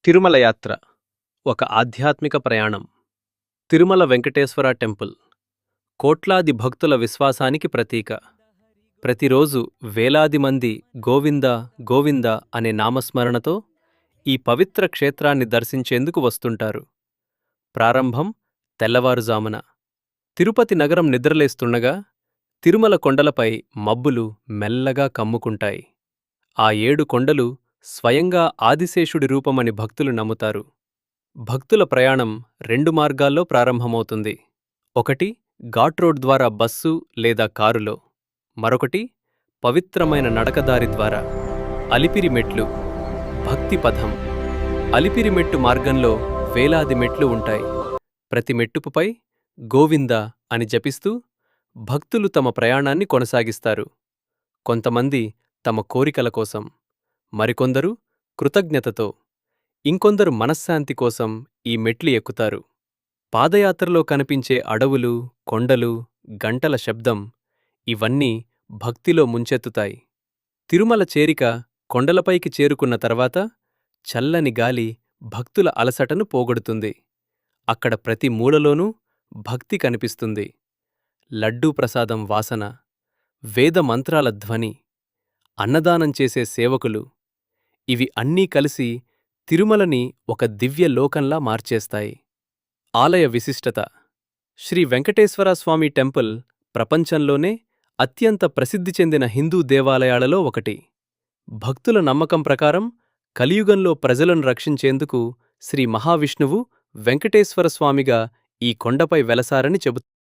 తిరుమల యాత్ర ఒక ఆధ్యాత్మిక ప్రయాణం. తిరుమల వెంకటేశ్వర టెంపుల్ కోట్లాది భక్తుల విశ్వాసానికి ప్రతీక. ప్రతిరోజు వేలాది మంది గోవింద గోవింద అనే నామస్మరణతో ఈ పవిత్ర క్షేత్రాన్ని దర్శించేందుకు వస్తుంటారు. ప్రారంభం తెల్లవారుజామున. తిరుపతి నగరం నిద్రలేస్తుండగా తిరుమల కొండలపై మబ్బులు మెల్లగా కమ్ముకుంటాయి. ఆ 7 కొండలు స్వయంగా ఆదిశేషుడి రూపమని భక్తులు నమ్ముతారు. భక్తుల ప్రయాణం 2 మార్గాల్లో ప్రారంభమవుతుంది. ఒకటి ఘాట్ రోడ్ ద్వారా బస్సు లేదా కారులో, మరొకటి పవిత్రమైన నడకదారి ద్వారా. అలిపిరి మెట్లు, భక్తి పథం. అలిపిరి మెట్టు మార్గంలో వేలాది మెట్లు ఉంటాయి. ప్రతి మెట్టుపై గోవింద అని జపిస్తూ భక్తులు తమ ప్రయాణాన్ని కొనసాగిస్తారు. కొంతమంది తమ కోరికల కోసం, మరికొందరు కృతజ్ఞతతో, ఇంకొందరు మనశ్శాంతి కోసం ఈ మెట్లు ఎక్కుతారు. పాదయాత్రలో కనిపించే అడవులు, కొండలు, గంటల శబ్దం ఇవన్నీ భక్తిలో ముంచెత్తుతాయి. తిరుమల చేరిక కొండలపైకి చేరుకున్న తర్వాత చల్లని గాలి భక్తుల అలసటను పోగొడుతుంది. అక్కడ ప్రతి మూలలోనూ భక్తి కనిపిస్తుంది. లడ్డూ ప్రసాదం వాసన, వేద మంత్రాల ధ్వని, అన్నదానం చేసే సేవకులు ఇవి అన్నీ కలిసి తిరుమలని ఒక దివ్య లోకంలా మార్చేస్తాయి. ఆలయ విశిష్టత. శ్రీ వెంకటేశ్వర స్వామి టెంపుల్ ప్రపంచంలోనే అత్యంత ప్రసిద్ధి చెందిన హిందూ దేవాలయాలలో ఒకటి. భక్తుల నమ్మకం ప్రకారం కలియుగంలో ప్రజలను రక్షించేందుకు శ్రీ మహావిష్ణువు వెంకటేశ్వర స్వామిగా ఈ కొండపై వెలసారని చెబుతారు.